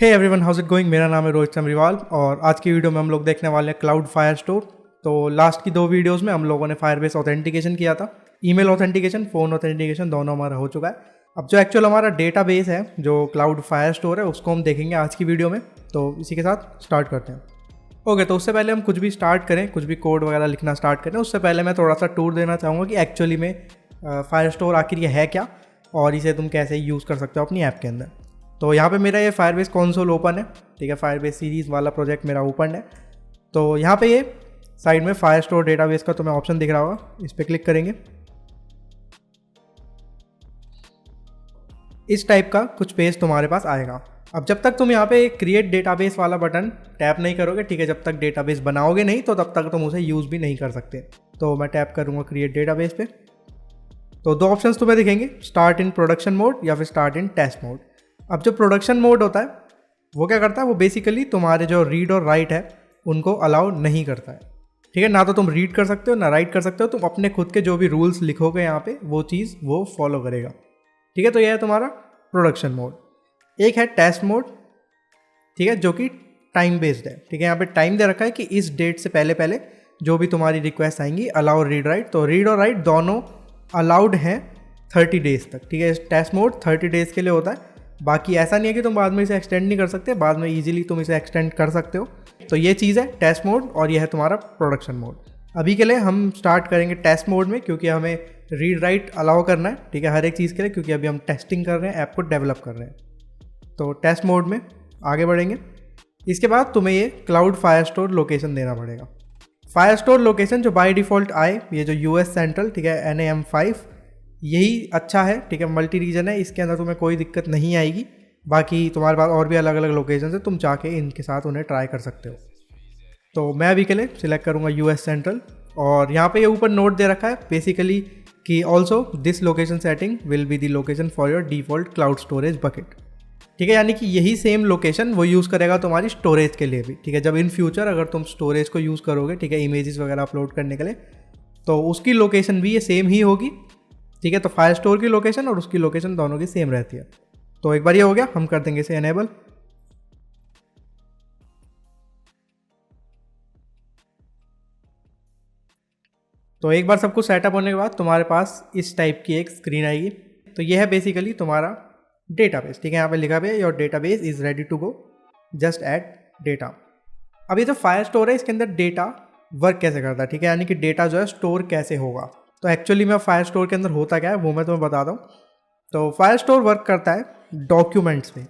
Hey everyone, how's it going. मेरा नाम है रोहित समरीवाल और आज की वीडियो में हम लोग देखने वाले हैं क्लाउड फायरस्टोर। तो लास्ट की दो वीडियोस में हम लोगों ने फायरबेस ऑथेंटिकेशन किया था, ईमेल ऑथेंटिकेशन, फ़ोन ऑथेंटिकेशन, दोनों हमारा हो चुका है। अब जो एक्चुअल हमारा डेटाबेस है, जो क्लाउड फायरस्टोर है, उसको हम देखेंगे आज की वीडियो में। तो इसी के साथ स्टार्ट करते हैं। ओके, तो उससे पहले हम कुछ भी स्टार्ट करें, कुछ भी कोड वगैरह लिखना स्टार्ट करें, उससे पहले मैं थोड़ा सा टूर देना चाहूँगा कि एक्चुअली में फायरस्टोर आखिर ये है क्या और इसे तुम कैसे यूज़ कर सकते हो अपनी ऐप के अंदर। तो यहाँ पे मेरा ये फायरबेस कंसोल ओपन है, ठीक है। फायरबेस सीरीज़ वाला प्रोजेक्ट मेरा ओपन है। तो यहाँ पे ये साइड में फायरस्टोर डेटाबेस का तुम्हें ऑप्शन दिख रहा होगा, इस पर क्लिक करेंगे। इस टाइप का कुछ पेज तुम्हारे पास आएगा। अब जब तक तुम यहाँ पे क्रिएट डेटाबेस वाला बटन टैप नहीं करोगे, ठीक है, जब तक डेटाबेस बनाओगे नहीं तो तब तक तुम उसे यूज़ भी नहीं कर सकते। तो मैं टैप करूँगा क्रिएट डेटाबेस पे। तो दो ऑप्शंस तुम्हें दिखेंगे, स्टार्ट इन प्रोडक्शन मोड या फिर स्टार्ट इन टेस्ट मोड। अब जो प्रोडक्शन मोड होता है वो क्या करता है, वो बेसिकली तुम्हारे जो रीड और राइट है उनको अलाउ नहीं करता है, ठीक है। ना तो तुम रीड कर सकते हो ना राइट कर सकते हो, तुम अपने खुद के जो भी रूल्स लिखोगे यहाँ पे वो चीज़ वो फॉलो करेगा, ठीक है। तो यह है तुम्हारा प्रोडक्शन मोड। एक है टेस्ट मोड, ठीक है, जो कि टाइम बेस्ड है, ठीक है। यहाँ पे टाइम दे रखा है कि इस डेट से पहले पहले जो भी तुम्हारी रिक्वेस्ट आएंगी अलाउ रीड राइट, तो रीड और राइट दोनों अलाउड हैं 30 डेज तक, ठीक है। टेस्ट मोड 30 डेज के लिए होता है। बाकी ऐसा नहीं है कि तुम बाद में इसे एक्सटेंड नहीं कर सकते, बाद में इजीली तुम इसे एक्सटेंड कर सकते हो। तो ये चीज़ है टेस्ट मोड और ये है तुम्हारा प्रोडक्शन मोड। अभी के लिए हम स्टार्ट करेंगे टेस्ट मोड में, क्योंकि हमें रीड राइट अलाउ करना है, ठीक है, हर एक चीज़ के लिए, क्योंकि अभी हम टेस्टिंग कर रहे हैं, ऐप को डेवलप कर रहे हैं। तो टेस्ट मोड में आगे बढ़ेंगे। इसके बाद तुम्हें ये क्लाउड फायरस्टोर लोकेशन देना पड़ेगा। फायरस्टोर लोकेशन जो बाय डिफ़ॉल्ट आए, ये जो यूएस सेंट्रल, ठीक है, NAM5, यही अच्छा है, ठीक है। मल्टी रीजन है, इसके अंदर तुम्हें कोई दिक्कत नहीं आएगी। बाकी तुम्हारे पास और भी अलग अलग लोकेशन है, तुम जाके इनके साथ उन्हें ट्राई कर सकते हो। तो मैं अभी के लिए सिलेक्ट करूँगा यूएस सेंट्रल और यहाँ पे ये ऊपर नोट दे रखा है बेसिकली कि also this location setting will be the location for your default cloud storage bucket, ठीक है। यानी कि यही सेम लोकेशन वो यूज़ करेगा तुम्हारी स्टोरेज के लिए भी, ठीक है। जब इन फ्यूचर अगर तुम स्टोरेज को यूज़ करोगे, ठीक है, इमेजेस वगैरह अपलोड करने के लिए, तो उसकी लोकेशन भी ये सेम ही होगी, ठीक है। तो फायरस्टोर की लोकेशन और उसकी लोकेशन दोनों की सेम रहती है। तो एक बार ये हो गया, हम कर देंगे इसे एनेबल। तो एक बार सब कुछ सेटअप होने के बाद तुम्हारे पास इस टाइप की एक स्क्रीन आएगी। तो ये है बेसिकली तुम्हारा डेटाबेस, ठीक है। यहाँ पे लिखा भी है your database is ready to go, just add data. अब ये जो फायरस्टोर है इसके अंदर डेटा वर्क कैसे करता है, ठीक है, यानी कि डेटा जो है स्टोर कैसे होगा। तो एक्चुअली में फायरस्टोर के अंदर होता क्या है वो मैं तुम्हें बताता हूँ। तो फायरस्टोर वर्क करता है डॉक्यूमेंट्स में,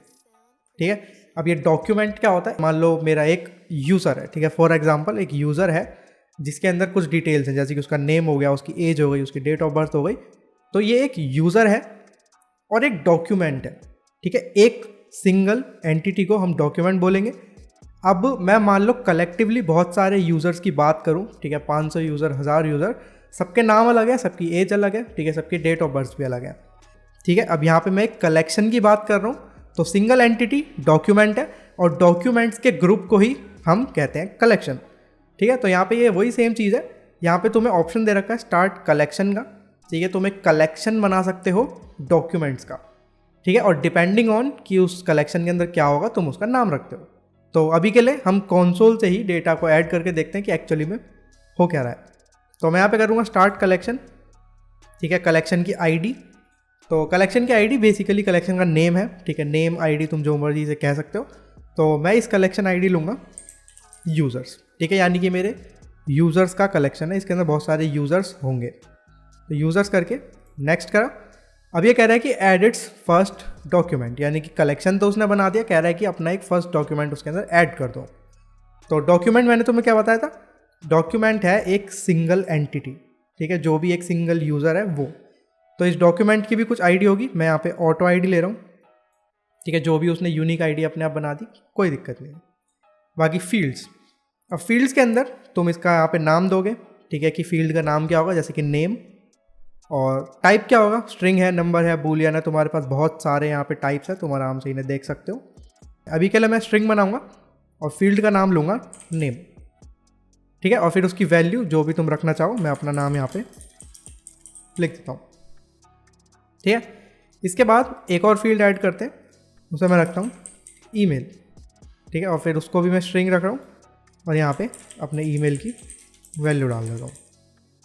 ठीक है। अब ये डॉक्यूमेंट क्या होता है, मान लो मेरा एक यूज़र है, ठीक है, फॉर एग्जांपल एक यूज़र है जिसके अंदर कुछ डिटेल्स हैं, जैसे कि उसका नेम हो गया, उसकी एज हो गई, उसकी डेट ऑफ बर्थ हो गई। तो ये एक यूज़र है और एक डॉक्यूमेंट है, ठीक है। एक सिंगल एंटिटी को हम डॉक्यूमेंट बोलेंगे। अब मैं मान लो कलेक्टिवली बहुत सारे यूज़र्स की बात करूँ, ठीक है, 500 यूज़र, 1000 यूज़र, सबके नाम अलग है, सबकी एज अलग है, ठीक है, सबकी डेट ऑफ बर्थ भी अलग है, ठीक है। अब यहाँ पे मैं एक कलेक्शन की बात कर रहा हूँ, तो सिंगल एंटिटी डॉक्यूमेंट है और डॉक्यूमेंट्स के ग्रुप को ही हम कहते हैं कलेक्शन, ठीक है। तो यहाँ पे ये वही सेम चीज़ है। यहाँ पे तुम्हें ऑप्शन दे रखा है स्टार्ट कलेक्शन का, ठीक है। तुम एक कलेक्शन बना सकते हो डॉक्यूमेंट्स का, ठीक है, और डिपेंडिंग ऑन कि उस कलेक्शन के अंदर क्या होगा तुम उसका नाम रखते हो। तो अभी के लिए हम कंसोल से ही डेटा को ऐड करके देखते हैं कि एक्चुअली में हो क्या रहा है। तो मैं यहाँ पे करूँगा स्टार्ट कलेक्शन, ठीक है, कलेक्शन की आईडी। तो कलेक्शन की आईडी बेसिकली कलेक्शन का नेम है, ठीक है, नेम आईडी तुम जो मर्जी से कह सकते हो। तो मैं इस कलेक्शन आईडी लूँगा यूज़र्स, ठीक है, यानी कि मेरे यूज़र्स का कलेक्शन है, इसके अंदर बहुत सारे यूज़र्स होंगे। तो यूज़र्स करके नेक्स्ट करा। अब ये कह रहा है कि एड इट्स फर्स्ट डॉक्यूमेंट, यानी कि कलेक्शन तो उसने बना दिया, कह रहा है कि अपना एक फर्स्ट डॉक्यूमेंट उसके अंदर ऐड कर दो। तो डॉक्यूमेंट मैंने तुम्हें क्या बताया था, डॉक्यूमेंट है एक सिंगल एंटिटी, ठीक है, जो भी एक सिंगल यूज़र है वो। तो इस डॉक्यूमेंट की भी कुछ आईडी होगी, मैं यहाँ पे ऑटो आईडी ले रहा हूँ, ठीक है, जो भी उसने यूनिक आईडी अपने आप बना दी, कोई दिक्कत नहीं है। बाकी फील्ड्स, अब फील्ड्स के अंदर तुम इसका यहाँ पे नाम दोगे, ठीक है, कि फील्ड का नाम क्या होगा, जैसे कि नेम, और टाइप क्या होगा, स्ट्रिंग है, नंबर है, बूलियन है, तुम्हारे पास बहुत सारे यहाँ पे टाइप्स है, तुम आराम से इन्हें देख सकते हो। अभी के लिए मैं स्ट्रिंग बनाऊंगा और फील्ड का नाम लूँगा नेम, ठीक है, और फिर उसकी वैल्यू जो भी तुम रखना चाहो, मैं अपना नाम यहाँ पे लिख देता हूँ, ठीक है। इसके बाद एक और फील्ड ऐड करते हैं, उसे मैं रखता हूँ ईमेल, ठीक है, और फिर उसको भी मैं स्ट्रिंग रख रहा हूँ और यहाँ पे अपने ईमेल की वैल्यू डाल देता हूँ।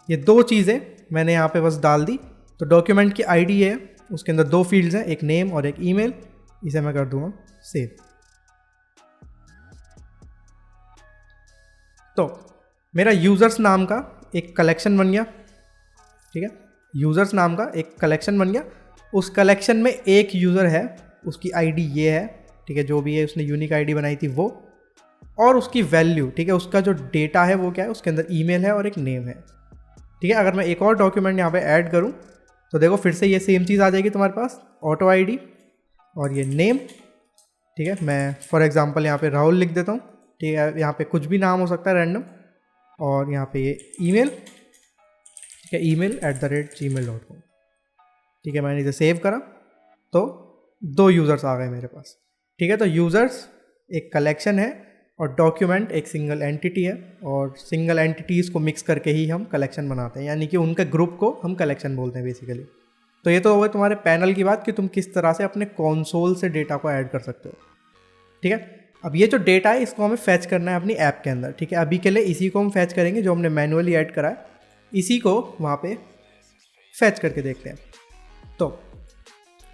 ये दो चीज़ें मैंने यहाँ पे बस डाल दी। तो डॉक्यूमेंट की आईडी है, उसके अंदर दो फील्ड्स हैं, एक नेम और एक ईमेल। इसे मैं कर दूंगा सेव। तो मेरा यूज़र्स नाम का एक कलेक्शन बन गया। ठीक है, यूज़र्स नाम का एक कलेक्शन बन गया। उस कलेक्शन में एक यूज़र है, उसकी आईडी ये है। ठीक है, जो भी है उसने यूनिक आईडी बनाई थी वो, और उसकी वैल्यू, ठीक है, उसका जो डेटा है वो क्या है, उसके अंदर ईमेल है और एक नेम है। ठीक है, अगर मैं एक और डॉक्यूमेंट यहाँ पे ऐड करूँ तो देखो फिर से ये सेम चीज़ आ जाएगी तुम्हारे पास, ऑटो आईडी और ये नेम। ठीक है, मैं फॉर एग्जांपल यहाँ पे राहुल लिख देता हूँ। ठीक है, यहाँ पे कुछ भी नाम हो सकता है रैंडम, और यहाँ पे ये ईमेल। ठीक है, email@gmail.com। ठीक है, मैंने इसे सेव करा तो दो यूज़र्स आ गए मेरे पास। ठीक है, तो यूज़र्स एक कलेक्शन है और डॉक्यूमेंट एक सिंगल एंटिटी है, और सिंगल एंटिटीज़ को मिक्स करके ही हम कलेक्शन बनाते हैं, यानी कि उनके ग्रुप को हम कलेक्शन बोलते हैं बेसिकली। तो ये तो हो गया तुम्हारे पैनल की बात कि तुम किस तरह से अपने कंसोल से डेटा को ऐड कर सकते हो। ठीक है, अब ये जो डेटा है इसको हमें फैच करना है अपनी ऐप के अंदर। ठीक है, अभी के लिए इसी को हम फैच करेंगे जो हमने मैनुअली ऐड करा है, इसी को वहाँ पे फैच करके देखते हैं। तो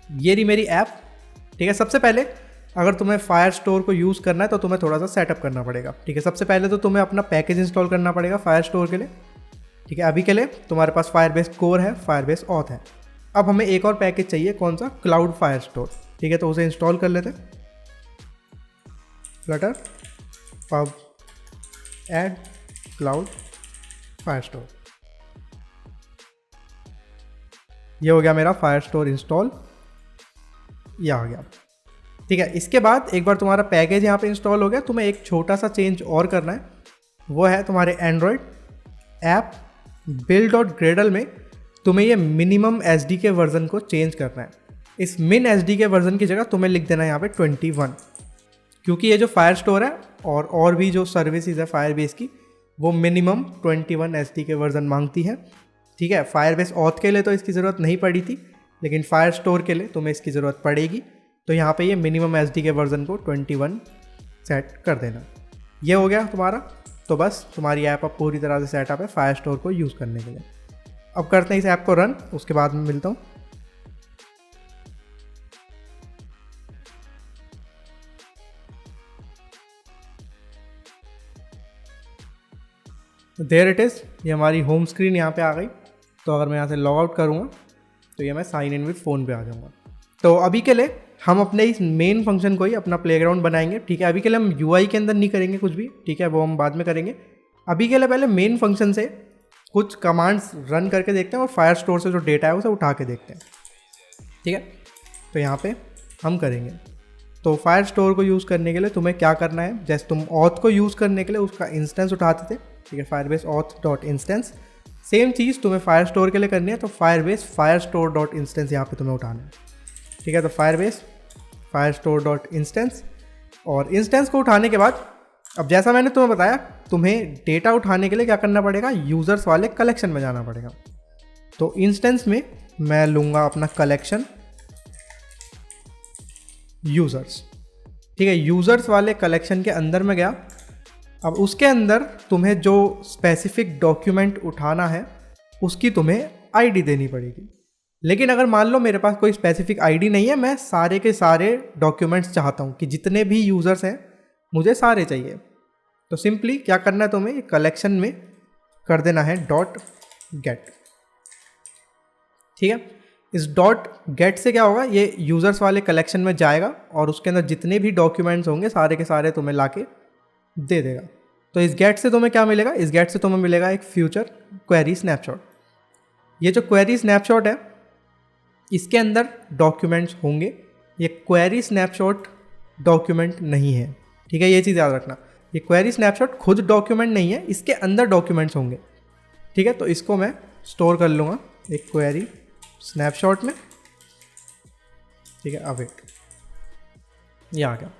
ये रही मेरी ऐप। ठीक है, सबसे पहले अगर तुम्हें फायरस्टोर को यूज़ करना है तो तुम्हें थोड़ा सा सेटअप करना पड़ेगा। ठीक है, सबसे पहले तो तुम्हें अपना पैकेज इंस्टॉल करना पड़ेगा फायरस्टोर के लिए। ठीक है, अभी के लिए तुम्हारे पास फायरबेस कोर है, फायरबेस ऑथ है। अब हमें एक और पैकेज चाहिए, कौन सा, क्लाउड फायरस्टोर। ठीक है, तो उसे इंस्टॉल कर लेते हैं। Flutter pub add cloud Firestore, ये हो गया मेरा फायरस्टोर इंस्टॉल, ये आ गया। ठीक है, इसके बाद एक बार तुम्हारा पैकेज यहाँ पे इंस्टॉल हो गया, तुम्हें एक छोटा सा चेंज और करना है। वो है तुम्हारे एंड्रॉयड ऐप build.gradle में तुम्हें ये मिनिमम एसडी वर्जन को चेंज करना है। इस मिन एसडी वर्जन की जगह तुम्हें लिख देना है यहाँ पे 21, क्योंकि ये जो फायरस्टोर है और भी जो सर्विसेज है फायरबेस की, वो मिनिमम 21 एसडी वर्जन मांगती है। ठीक है, फायरबेस ऑथ के लिए तो इसकी ज़रूरत नहीं पड़ी थी, लेकिन फायरस्टोर के लिए तुम्हें इसकी ज़रूरत पड़ेगी। तो यहाँ पे ये मिनिमम एसडी वर्जन को 21 सेट कर देना। ये हो गया तुम्हारा। तो बस तुम्हारी ऐप अब पूरी तरह से सेटअप है फायरस्टोर को यूज़ करने के लिए। अब करते हैं इस ऐप को रन, उसके बाद मैं मिलता हूँ। देयर इट इज़, ये हमारी होम स्क्रीन यहाँ पे आ गई। तो अगर मैं यहाँ से लॉग आउट करूँगा तो ये मैं साइन इन विद फ़ोन पे आ जाऊँगा। तो अभी के लिए हम अपने इस मेन फंक्शन को ही अपना प्लेग्राउंड बनाएंगे। ठीक है, अभी के लिए हम यूआई के अंदर नहीं करेंगे कुछ भी। ठीक है, वो हम बाद में करेंगे। अभी के लिए पहले मेन फंक्शन से कुछ कमांड्स रन करके देखते हैं और फायरस्टोर से जो डेटा है उसे उठा के देखते हैं। ठीक है, तो यहाँ पे हम करेंगे। तो फायरस्टोर को यूज़ करने के लिए तुम्हें क्या करना है, जैसे तुम ऑथ को यूज़ करने के लिए उसका इंस्टेंस उठाते थे। ठीक है, Firebase auth dot instance, same चीज़ तुम्हें फायरस्टोर के लिए करनी है। तो फायरबेस फायरस्टोर डॉट इंस्टेंस यहाँ पे तुम्हें उठाना है। ठीक है, तो फायरबेस फायरस्टोर डॉट इंस्टेंस, और इंस्टेंस को उठाने के बाद अब जैसा मैंने तुम्हें बताया, तुम्हें डेटा उठाने के लिए क्या करना पड़ेगा, यूज़र्स वाले कलेक्शन में जाना पड़ेगा। तो इंस्टेंस में मैं लूँगा अपना कलेक्शन यूज़र्स। ठीक है, यूज़र्स वाले कलेक्शन के अंदर में गया। अब उसके अंदर तुम्हें जो स्पेसिफिक डॉक्यूमेंट उठाना है उसकी तुम्हें आईडी देनी पड़ेगी। लेकिन अगर मान लो मेरे पास कोई स्पेसिफिक आईडी नहीं है, मैं सारे के सारे डॉक्यूमेंट्स चाहता हूँ कि जितने भी यूज़र्स हैं मुझे सारे चाहिए, तो सिंपली क्या करना है, तुम्हें कलेक्शन में कर देना है डॉट गेट। ठीक है, इस डॉट गेट से क्या होगा, ये यूज़र्स वाले कलेक्शन में जाएगा और उसके अंदर जितने भी डॉक्यूमेंट्स होंगे सारे के सारे तुम्हें लाके दे देगा। तो इस गेट से तुम्हें क्या मिलेगा, इस गेट से तुम्हें मिलेगा एक फ्यूचर क्वेरी स्नैपशॉट। ये जो क्वेरी स्नैपशॉट है इसके अंदर डॉक्यूमेंट्स होंगे, ये क्वेरी स्नैपशॉट डॉक्यूमेंट नहीं है। ठीक है, ये चीज़ याद रखना, ये क्वेरी स्नैपशॉट खुद डॉक्यूमेंट नहीं है, इसके अंदर डॉक्यूमेंट्स होंगे। ठीक है, तो इसको मैं स्टोर कर लूँगा एक क्वेरी स्नैपशॉट में। ठीक है, अवेट, ये आ गया।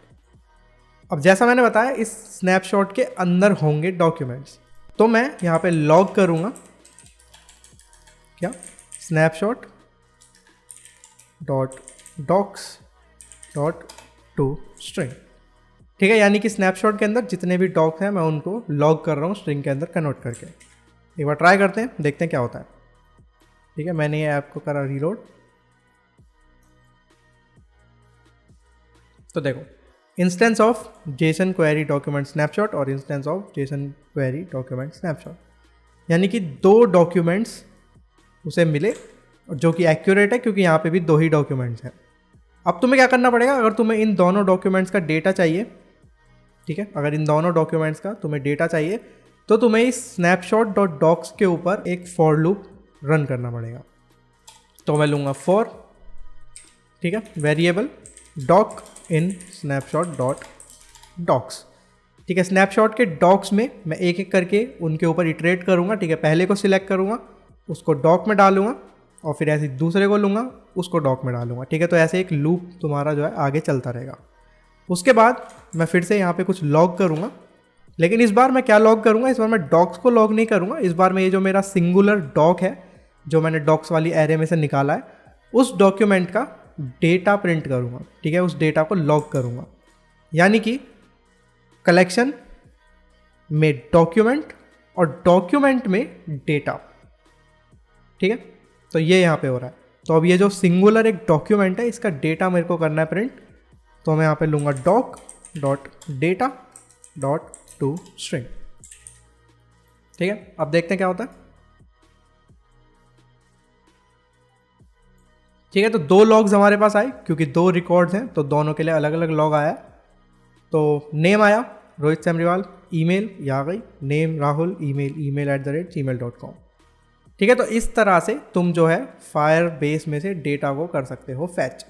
अब जैसा मैंने बताया इस स्नैपशॉट के अंदर होंगे डॉक्यूमेंट्स, तो मैं यहाँ पे लॉग करूँगा क्या, snapshot dot docs dot to string. ठीक है, यानी कि स्नैपशॉट के अंदर जितने भी डॉक्स हैं मैं उनको लॉग कर रहा हूँ स्ट्रिंग के अंदर कन्वर्ट करके। एक बार ट्राई करते हैं, देखते हैं क्या होता है। ठीक है, मैंने ये ऐप को करा रीलोड। तो देखो, instance of JSON query document snapshot और instance of JSON query document snapshot, यानी कि दो डॉक्यूमेंट्स उसे मिले जो कि एक्यूरेट है, क्योंकि यहाँ पे भी दो ही डॉक्यूमेंट्स हैं। अब तुम्हें क्या करना पड़ेगा, अगर तुम्हें इन दोनों डॉक्यूमेंट्स का डेटा चाहिए, ठीक है, अगर इन दोनों डॉक्यूमेंट्स का तुम्हें डेटा चाहिए तो तुम्हें इस स्नैपशॉट डॉट डॉक्स के ऊपर एक फॉर लूप रन करना पड़ेगा। तो मैं लूँगा फॉर, ठीक है, वेरिएबल डॉक इन स्नैपशॉट डॉट डॉक्स। ठीक है, स्नैपशॉट के डॉक्स में मैं एक एक करके उनके ऊपर इटरेट करूँगा। ठीक है, पहले को सिलेक्ट करूँगा, उसको डॉक में डालूंगा, और फिर ऐसे दूसरे को लूँगा, उसको डॉक में डालूंगा। ठीक है, तो ऐसे एक लूप तुम्हारा जो है आगे चलता रहेगा। उसके बाद मैं फिर से यहाँ पे कुछ लॉग करूँगा, लेकिन इस बार मैं क्या लॉग करूँगा, इस बार मैं डॉक्स को लॉग नहीं करूँगा। इस बार मैं ये जो मेरा सिंगुलर डॉक है जो मैंने डॉक्स वाली एरे में से निकाला है, उस डॉक्यूमेंट का डेटा प्रिंट करूँगा। ठीक है, उस डेटा को लॉग करूँगा, यानी कि कलेक्शन में डॉक्यूमेंट और डॉक्यूमेंट में डेटा। ठीक है, तो ये यहाँ पे हो रहा है। तो अब ये जो सिंगुलर एक डॉक्यूमेंट है, इसका डेटा मेरे को करना है प्रिंट। तो मैं यहाँ पे लूँगा doc dot data dot to string. ठीक है, अब देखते हैं क्या होता है। ठीक है, तो दो लॉग्स हमारे पास आए, क्योंकि दो रिकॉर्ड्स हैं तो दोनों के लिए अलग अलग लॉग आया। तो नेम आया रोहित सेमरीवाल, ईमेल ये आ गई नेम राहुल, email@gmail.com। ठीक है, तो इस तरह से तुम जो है फायरबेस में से डेटा को कर सकते हो फैच।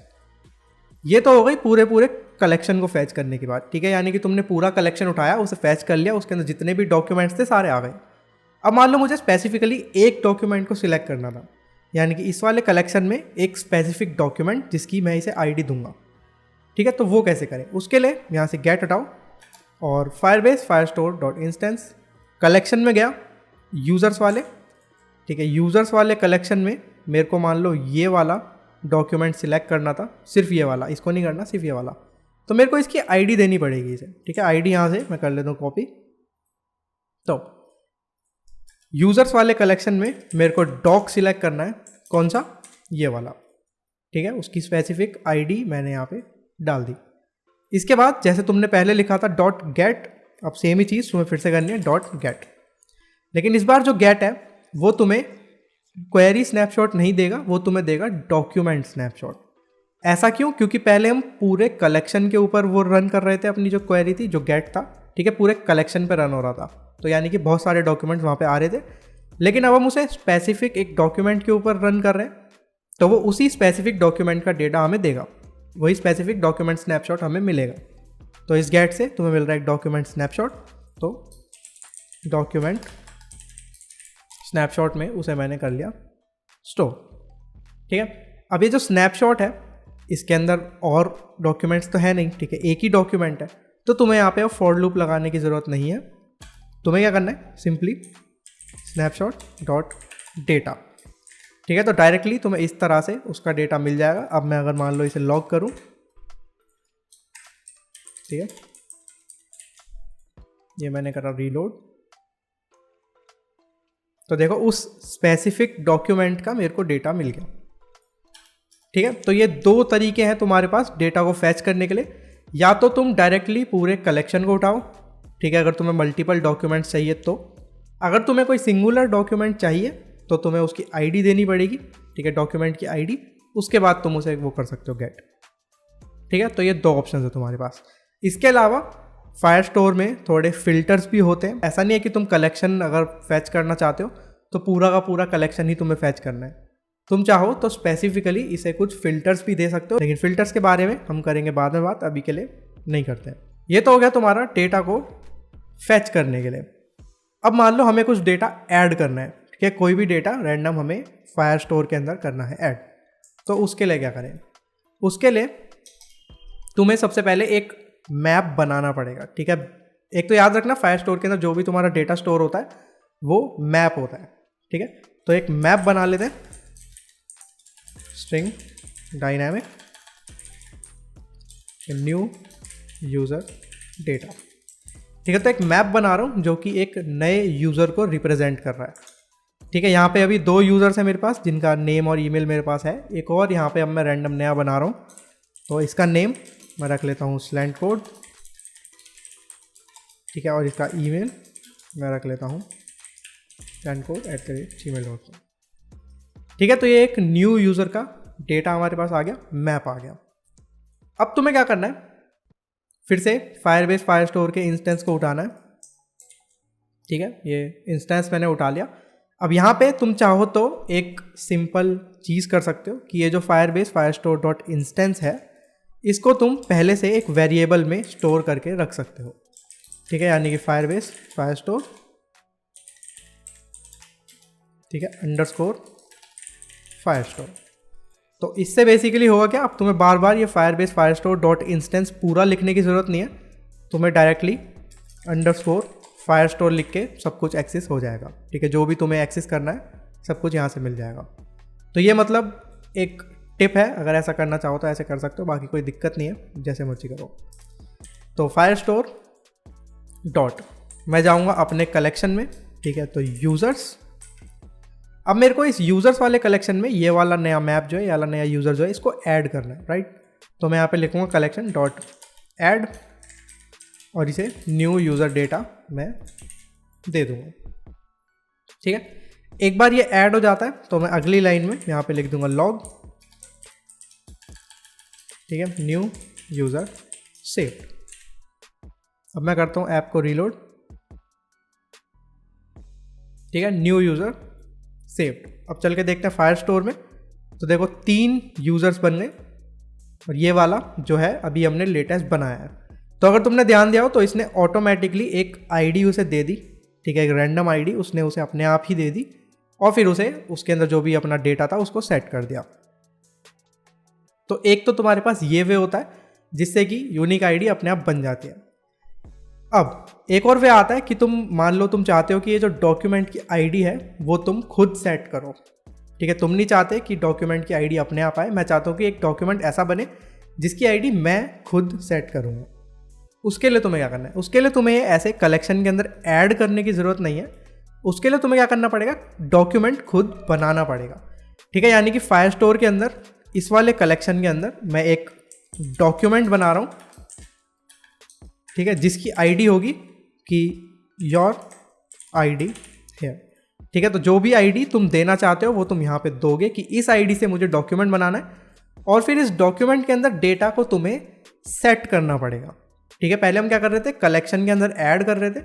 ये तो हो गई पूरे कलेक्शन को फैच करने की बात। ठीक है, यानी कि तुमने पूरा कलेक्शन उठाया, उसे फैच कर लिया, उसके अंदर जितने भी डॉक्यूमेंट्स थे सारे आ गए। अब मान लो मुझे स्पेसिफिकली एक डॉक्यूमेंट को सिलेक्ट करना था, यानी कि इस वाले कलेक्शन में एक स्पेसिफिक डॉक्यूमेंट जिसकी मैं इसे आईडी दूंगा। ठीक है, तो वो कैसे करें, उसके लिए यहाँ से गेट हटाओ और Firebase Firestore dot instance collection में गया, यूज़र्स वाले। ठीक है, यूज़र्स वाले कलेक्शन में मेरे को मान लो ये वाला डॉक्यूमेंट सिलेक्ट करना था, सिर्फ ये वाला, इसको नहीं करना, सिर्फ ये वाला। तो मेरे को इसकी आईडी देनी पड़ेगी इसे। ठीक है, आईडी यहाँ से मैं कर लेता हूँ कॉपी। तो यूज़र्स वाले कलेक्शन में मेरे को डॉक सिलेक्ट करना है, कौन सा, ये वाला। ठीक है, उसकी स्पेसिफिक आईडी मैंने यहाँ पे डाल दी। इसके बाद जैसे तुमने पहले लिखा था डॉट गेट, अब सेम ही चीज़ तुम्हें फिर से करनी है डॉट गेट, लेकिन इस बार जो गेट है वो तुम्हें क्वेरी स्नैपशॉट नहीं देगा, वो तुम्हें देगा डॉक्यूमेंट स्नैपशॉट। ऐसा क्यों, क्योंकि पहले हम पूरे कलेक्शन के ऊपर वो रन कर रहे थे, अपनी जो क्वेरी थी, जो गेट था। ठीक है, पूरे कलेक्शन पे रन हो रहा था, तो यानी कि बहुत सारे डॉक्यूमेंट्स वहाँ पे आ रहे थे। लेकिन अब हम उसे स्पेसिफिक एक डॉक्यूमेंट के ऊपर रन कर रहे हैं, तो वो उसी स्पेसिफिक डॉक्यूमेंट का डेटा हमें देगा, वही स्पेसिफिक डॉक्यूमेंट स्नैपशॉट हमें मिलेगा। तो इस गेट से तुम्हें मिल रहा है एक डॉक्यूमेंट स्नैपशॉट, तो डॉक्यूमेंट स्नैपशॉट में उसे मैंने कर लिया स्टोर। ठीक है, अब ये जो स्नैपशॉट है इसके अंदर और डॉक्यूमेंट्स तो है नहीं। ठीक है, एक ही डॉक्यूमेंट है, तो तुम्हें यहाँ पे फॉर लूप लगाने की ज़रूरत नहीं है। तुम्हें क्या करना है, सिंपली स्नैपशॉट डॉट डेटा। ठीक है, तो डायरेक्टली तुम्हें इस तरह से उसका डेटा मिल जाएगा। अब मैं अगर मान लो इसे लॉग करूं, ठीक है, ये मैंने करा रीलोड, तो देखो उस स्पेसिफिक डॉक्यूमेंट का मेरे को डेटा मिल गया। ठीक है, तो ये दो तरीके हैं तुम्हारे पास डेटा को फैच करने के लिए। या तो तुम डायरेक्टली पूरे कलेक्शन को उठाओ, ठीक है, अगर तुम्हें मल्टीपल डॉक्यूमेंट्स चाहिए तो। अगर तुम्हें कोई सिंगुलर डॉक्यूमेंट चाहिए तो तुम्हें उसकी आईडी देनी पड़ेगी। ठीक है, डॉक्यूमेंट की आईडी, उसके बाद तुम उसे वो कर सकते हो गेट। ठीक है, तो ये दो ऑप्शन है तुम्हारे पास। इसके अलावा फायरस्टोर में थोड़े फिल्टर्स भी होते हैं। ऐसा नहीं है कि तुम कलेक्शन अगर फैच करना चाहते हो तो पूरा का पूरा कलेक्शन ही तुम्हें फैच करना है। तुम चाहो तो स्पेसिफिकली इसे कुछ फिल्टर्स भी दे सकते हो, लेकिन फिल्टर्स के बारे में हम करेंगे बाद में बात, अभी के लिए नहीं करते हैं। ये तो हो गया तुम्हारा डेटा को फैच करने के लिए। अब मान लो हमें कुछ डेटा ऐड करना है। ठीक है, कोई भी डेटा रैंडम हमें फायरस्टोर के अंदर करना है ऐड। तो उसके लिए क्या करें, उसके लिए तुम्हें सबसे पहले एक मैप बनाना पड़ेगा। ठीक है, एक तो याद रखना फायरस्टोर के अंदर जो भी तुम्हारा डेटा स्टोर होता है वो मैप होता है। ठीक है, तो एक मैप बना लेते हैं, string dynamic new user data. ठीक है, तो एक मैप बना रहा हूँ जो कि एक नए यूज़र को रिप्रेजेंट कर रहा है। ठीक है, यहाँ पे अभी 2 यूज़र्स हैं मेरे पास जिनका नेम और ईमेल मेरे पास है। एक और यहाँ पे अब मैं रैंडम नया बना रहा हूँ, तो इसका नेम मैं रख लेता हूँ स्लैंट कोड। ठीक है, और इसका ईमेल मैं रख लेता हूँ slantcode@gmail.com। ठीक है, तो ये एक न्यू यूज़र का डेटा हमारे पास आ गया, मैप आ गया। अब तुम्हें क्या करना है, फिर से फायरबेस फायरस्टोर के इंस्टेंस को उठाना है। ठीक है, ये इंस्टेंस मैंने उठा लिया। अब यहाँ पे तुम चाहो तो एक सिंपल चीज़ कर सकते हो कि ये जो फायरबेस फायरस्टोर डॉट इंस्टेंस है इसको तुम पहले से एक वेरिएबल में स्टोर करके रख सकते हो। ठीक है, यानी कि फायरबेस फायरस्टोर, ठीक है, अंडरस्कोर फायरस्टोर। तो इससे बेसिकली होगा क्या, अब तुम्हें बार बार ये फायरबेस फायरस्टोर डॉट इंस्टेंस पूरा लिखने की ज़रूरत नहीं है, तुम्हें डायरेक्टली अंडरस्कोर फायरस्टोर लिख के सब कुछ एक्सेस हो जाएगा। ठीक है, जो भी तुम्हें एक्सेस करना है सब कुछ यहाँ से मिल जाएगा। तो ये मतलब एक टिप है, अगर ऐसा करना चाहो तो ऐसे कर सकते हो, बाकी कोई दिक्कत नहीं है, जैसे मर्जी करो। तो फायरस्टोर डॉट मैं जाऊँगा अपने कलेक्शन में। ठीक है, तो यूज़र्स, अब मेरे को इस यूज़र्स वाले कलेक्शन में ये वाला नया मैप जो है, ये वाला नया यूज़र जो है, इसको ऐड करना है, राइट। तो मैं यहाँ पे लिखूँगा कलेक्शन डॉट ऐड और इसे न्यू यूज़र डेटा मैं दे दूँगा। ठीक है, एक बार ये ऐड हो जाता है तो मैं अगली लाइन में यहाँ पे लिख दूँगा लॉग। ठीक है, न्यू यूज़र सेव्ड। अब मैं करता हूँ ऐप को रीलोड। ठीक है, न्यू यूज़र सेव्ड। अब चल के देखते हैं फायरस्टोर में, तो देखो 3 यूज़र्स बन गए और ये वाला जो है अभी हमने लेटेस्ट बनाया है। तो अगर तुमने ध्यान दिया हो तो इसने ऑटोमेटिकली एक आईडी उसे दे दी। ठीक है, एक रैंडम आईडी उसने उसे अपने आप ही दे दी और फिर उसे उसके अंदर जो भी अपना डेटा था उसको सेट कर दिया। तो एक तो तुम्हारे पास ये वे होता है जिससे कि यूनिक आईडी अपने आप बन जाती है। अब एक और वे आता है कि तुम मान लो तुम चाहते हो कि ये जो डॉक्यूमेंट की आईडी है वो तुम खुद सेट करो। ठीक है, तुम नहीं चाहते कि डॉक्यूमेंट की आईडी अपने आप आए, मैं चाहता हूँ कि एक डॉक्यूमेंट ऐसा बने जिसकी आईडी मैं खुद सेट करूँगा। उसके लिए तुम्हें क्या करना है, उसके लिए तुम्हें ऐसे कलेक्शन के अंदर ऐड करने की ज़रूरत नहीं है। उसके लिए तुम्हें क्या करना पड़ेगा, डॉक्यूमेंट खुद बनाना पड़ेगा। ठीक है, यानी कि फायरस्टोर के अंदर इस वाले कलेक्शन के अंदर मैं एक डॉक्यूमेंट बना रहा हूँ। ठीक है, जिसकी आईडी होगी कि योर आईडी है। ठीक है, तो जो भी आईडी तुम देना चाहते हो वो तुम यहाँ पे दोगे कि इस आईडी से मुझे डॉक्यूमेंट बनाना है और फिर इस डॉक्यूमेंट के अंदर डेटा को तुम्हें सेट करना पड़ेगा। ठीक है, पहले हम क्या कर रहे थे, कलेक्शन के अंदर ऐड कर रहे थे,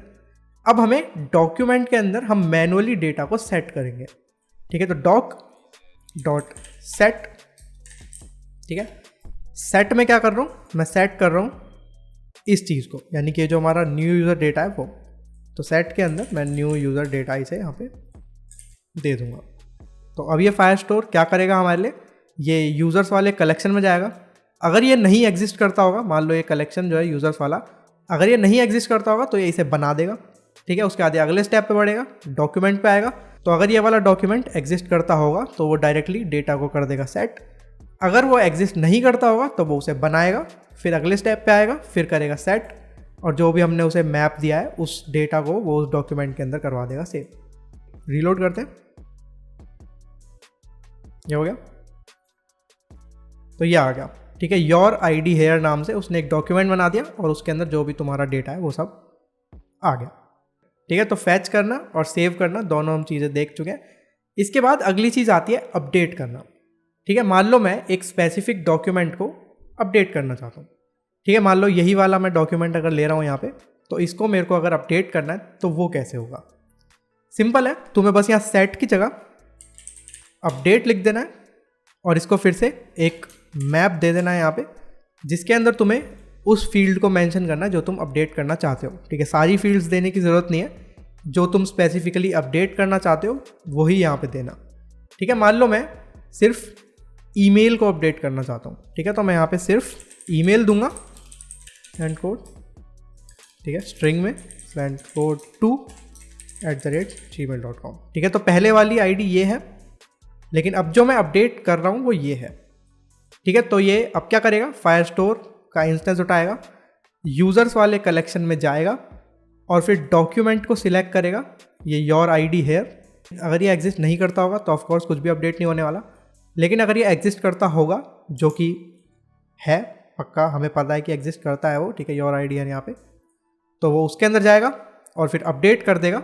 अब हमें डॉक्यूमेंट के अंदर हम मैनुअली डेटा को सेट करेंगे। ठीक है, तो डॉक डॉट सेट। ठीक है, सेट में क्या कर रहा हूँ, मैं सेट कर रहा हूँ इस चीज़ को, यानी कि जो हमारा न्यू यूज़र डेटा है वो। तो सेट के अंदर मैं न्यू यूज़र डेटा इसे यहाँ पे दे दूँगा। तो अब ये फायरस्टोर क्या करेगा हमारे लिए, ये यूज़र्स वाले कलेक्शन में जाएगा। अगर ये नहीं एग्जिस्ट करता होगा, मान लो ये कलेक्शन जो है यूज़र्स वाला अगर ये नहीं एग्जिस्ट करता होगा तो ये इसे बना देगा। ठीक है, उसके बाद अगले स्टेप पे बढ़ेगा, डॉक्यूमेंट पे आएगा। तो अगर ये वाला डॉक्यूमेंट एग्जिस्ट करता होगा तो वो डायरेक्टली डेटा को कर देगा सेट। अगर वो एग्जिस्ट नहीं करता होगा तो वो उसे बनाएगा, फिर अगले स्टेप पे आएगा, फिर करेगा सेट और जो भी हमने उसे मैप दिया है उस डेटा को वो उस डॉक्यूमेंट के अंदर करवा देगा सेव। रीलोड करते हैं, ये हो गया। तो ये आ गया। ठीक है, योर आईडी हेयर नाम से उसने एक डॉक्यूमेंट बना दिया और उसके अंदर जो भी तुम्हारा डेटा है वो सब आ गया। ठीक है, तो फैच करना और सेव करना दोनों हम चीज़ें देख चुके हैं। इसके बाद अगली चीज़ आती है अपडेट करना। ठीक है, मान लो मैं एक स्पेसिफिक डॉक्यूमेंट को अपडेट करना चाहता हूँ। ठीक है, मान लो यही वाला मैं डॉक्यूमेंट अगर ले रहा हूँ यहाँ पे, तो इसको मेरे को अगर अपडेट करना है तो वो कैसे होगा। सिंपल है, तुम्हें बस यहाँ सेट की जगह अपडेट लिख देना है और इसको फिर से एक मैप दे देना है यहाँ पे, जिसके अंदर तुम्हें उस फील्ड को मेंशन करना है जो तुम अपडेट करना चाहते हो। ठीक है, सारी फील्ड्स देने की ज़रूरत नहीं है, जो तुम स्पेसिफिकली अपडेट करना चाहते हो वही यहाँ पे देना। ठीक है, मान लो मैं सिर्फ ईमेल को अपडेट करना चाहता हूँ। ठीक है, तो मैं यहाँ पे सिर्फ ईमेल दूंगा स्लैंट कोड। ठीक है, स्ट्रिंग में स्लैंट कोड 2@gmail.com। ठीक है, तो पहले वाली आईडी ये है, लेकिन अब जो मैं अपडेट कर रहा हूँ वो ये है। ठीक है, तो ये अब क्या करेगा, फायरस्टोर का इंस्टेंस उठाएगा, यूज़र्स वाले कलेक्शन में जाएगा और फिर डॉक्यूमेंट को सिलेक्ट करेगा, ये योर आईडी हेयर। अगर ये एग्जिस्ट नहीं करता होगा तो ऑफकोर्स कुछ भी अपडेट नहीं होने वाला, लेकिन अगर ये एग्जिस्ट करता होगा, जो कि है पक्का, हमें पता है कि एग्जिस्ट करता है वो, ठीक है, योर आईडी है यहाँ पे, तो वो उसके अंदर जाएगा और फिर अपडेट कर देगा